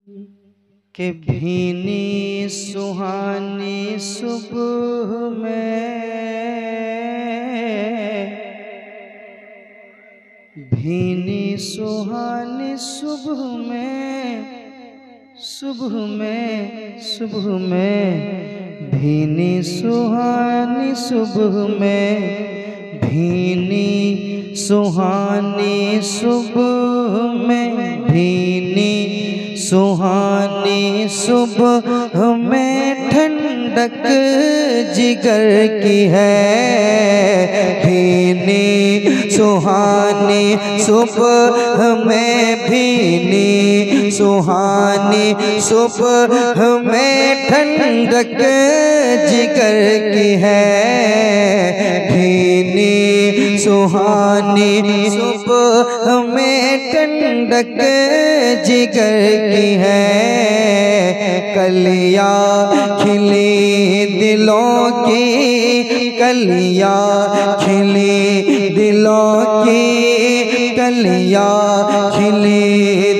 कि भीनी सुहानी सुबह में, भीनी सुहानी सुबह में, सुबह में, सुबह में, भीनी सुहानी सुबह में, भीनी सुहानी सुबह में, भीनी सुहानी सुबह में ठंडक जिगर की है। भीनी सुहानी सुबह में, भीनी सुहानी सुबह में ठंडक जिगर की है। भीनी सुहानी सुबह में ठंडक जिगर की है। कलियां खिली दिलों की, कलियां खिली दिलों की, कलियां खिली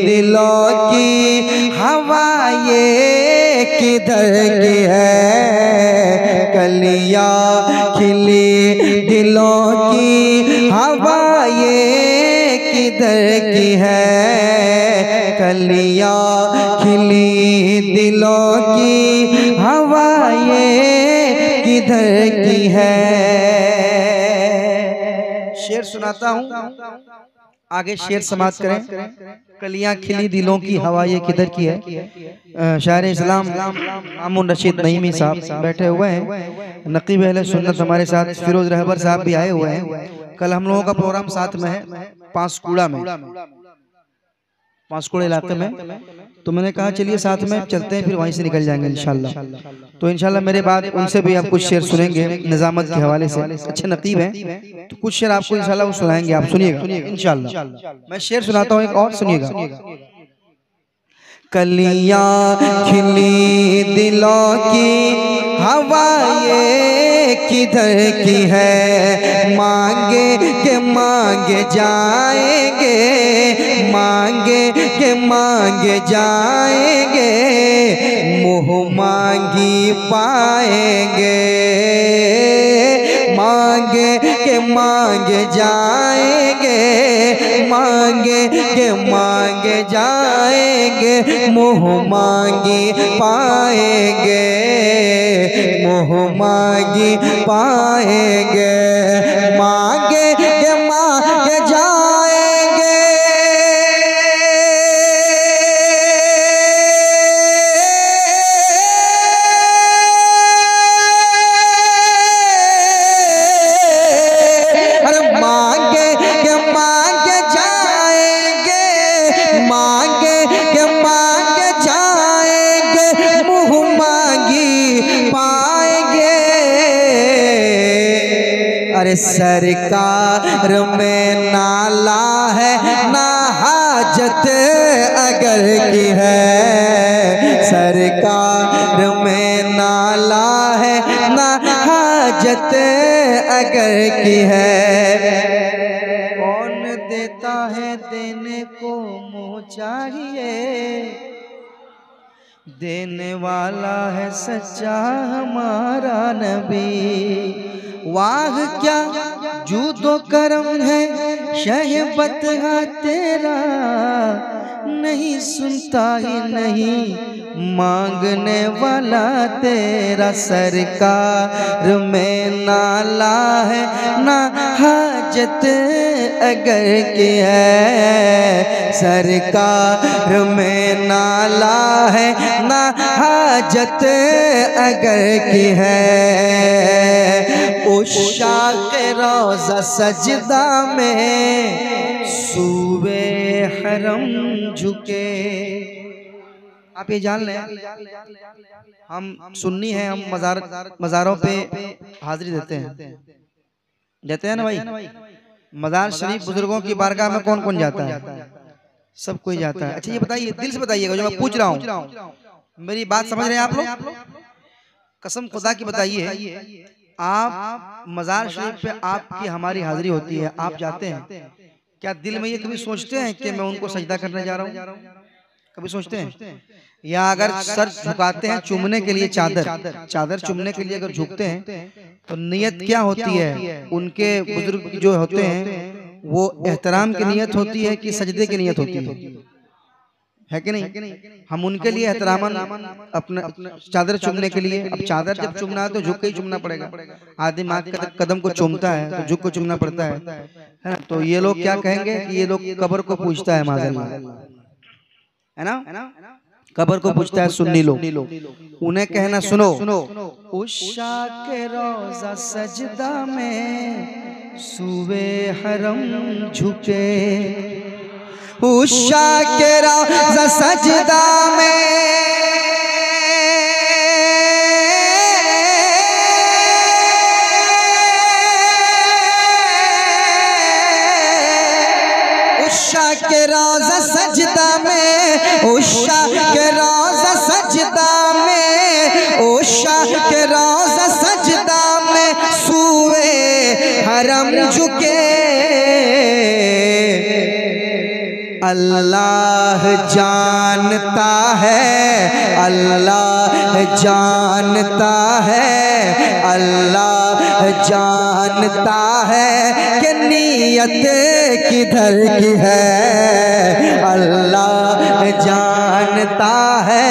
दिलों की हवा ये किधर की है। कलियां खिली दिलों की हवा ये किधर की है। कलियां खिली दिलों की हवा ये किधर की है। शेर सुनाता हूँ, आगे शेर समाप्त करें। कलियां खिली दिलों की हवा ये किधर की है। शायर इस्लाम मामून रशीद नईमी साहब बैठे हुए हैं। नकीब अहले सुन्नत हमारे साथ फिरोज रहबर साहब भी आए हुए हैं। कल हम लोगों का प्रोग्राम साथ में है पांसकुड़ा में, पांसकुड़ा इलाके में। तो मैंने कहा चलिए साथ में चलते हैं, फिर वहीं से निकल जाएंगे इंशाल्लाह। तो इंशाल्लाह मेरे बाद उनसे भी आप कुछ शेर सुनेंगे निजामत के हवाले से। अच्छे नकीब हैं तो कुछ शेर आपको इंशाल्लाह वो सुनाएंगे, आप सुनिएगा इंशाल्लाह। मैं शेर सुनाता हूँ एक और, सुनिएगा। कलियां खिली दिलों की हवा ये किधर की है। मांगे के मांगे जाएंगे, मांगे के मांगे जाएंगे, मुँह मांगी पाएंगे। मांगे के मांगे जाएंगे, मांगे के मांगे जाएंगे, मुँह मांगी पाएंगे, मुँह मांगी पाएंगे। मांगे के मांगे जाएंगे, अरे मांगे के मांगे जाएंगे, मांगे के मांगे जाएंगे, मुँह मांगी पाएंगे। अरे सरकार में नाला है ना हाजत अगर की है। सरकार में नाला है ना हाजत अगर की है। कौन देता है देने को मुँह चाहिए, देने वाला है सच्चा हमारा नबी। वाह क्या जूदो करम है शहबत तेरा, नहीं सुनता ही नहीं मांगने वाला तेरा। सरकार में नाला है ना हाजत अगर की है। सरकार में नाला है ना हाजत अगर की है। उशाक़ रोज़ा सजदा में सूबे हरम झुके। आप ये जान लें हम सुन्नी हैं, हम मज़ारों पे हाजिरी देते हैं ना भाई। मज़ार शरीफ बुजुर्गों की बारगाह में कौन कौन जाता है? सब कोई जाता है। अच्छा ये बताइए, दिल से बताइएगा जो मैं पूछ रहा हूँ, मेरी बात समझ रहे हैं आप लोग? कसम खुदा की बताइए, आप मज़ार शरीफ पे आपकी हमारी हाजिरी होती है, आप जाते हैं, क्या दिल में ये कभी सोचते हैं कि मैं उनको सजदा करने जा रहा हूँ? कभी सोचते हैं? या अगर सर झुकाते हैं चूमने के लिए, चादर चूमने के लिए अगर झुकते हैं तो नियत क्या होती है? उनके बुजुर्ग जो होते हैं वो एहतराम की नियत होती है कि सजदे की नियत होती है कि नहीं? हम उनके लिए एहतरामन अपना चादर चूमने के लिए, अब चादर जब चूमना है तो झुक के ही चूमना पड़ेगा। आदमी माँ के कदम को चूमता है तो झुक को चूमना पड़ता है ना? तो ये लोग क्या कहेंगे कि ये लोग कब्र को पूछता है माज़अल्लाह, है ना? कब्र को पूछता है सुन्नी लोग। उन्हें कहना सुनो, उषा के रोज़ा सजदा में सूवे हरम झुके, उषा के रोज़ा सजदा में के रोज़ा सजदा में, उषा के रोज़ा सजदा में, उषा के रोज़ा सजदा में सूए हरम झुके। अल्लाह जानता है, अल्लाह जानता है, अल्लाह जानता है कि नियत किधर की है। अल्लाह जानता है,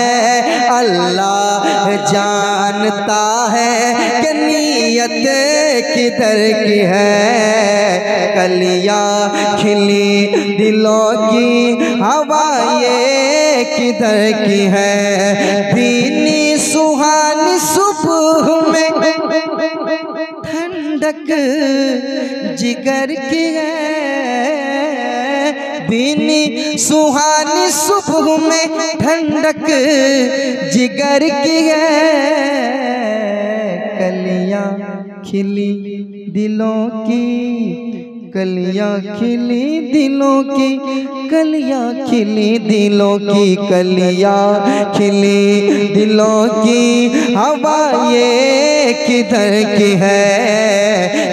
अल्लाह जानता है कि नियत किधर की है। कलियाँ खिली दिलों की हवा ये किधर की है। भीनी सुहानी सुबह में ठंडक जिगर की है। भीनी सुहानी सुबह में ठंडक जिगर की है। कलियाँ खिली दिलों की, कलियाँ खिली दिलों की, कलियाँ खिली दिलों की, कलियाँ खिली दिलों की हवा ये किधर की है।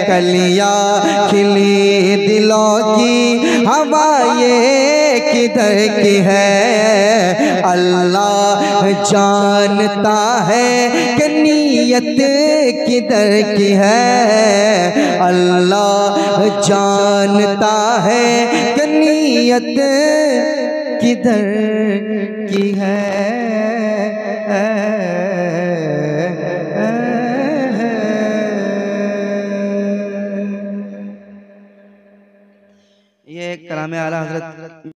कलियाँ खिली दिलों की हवा ये किधर की है। अल्लाह जानता है कि नियत किधर की है। अल्लाह जानता है कि नियत किधर की है। ये कलाम आला हज़रत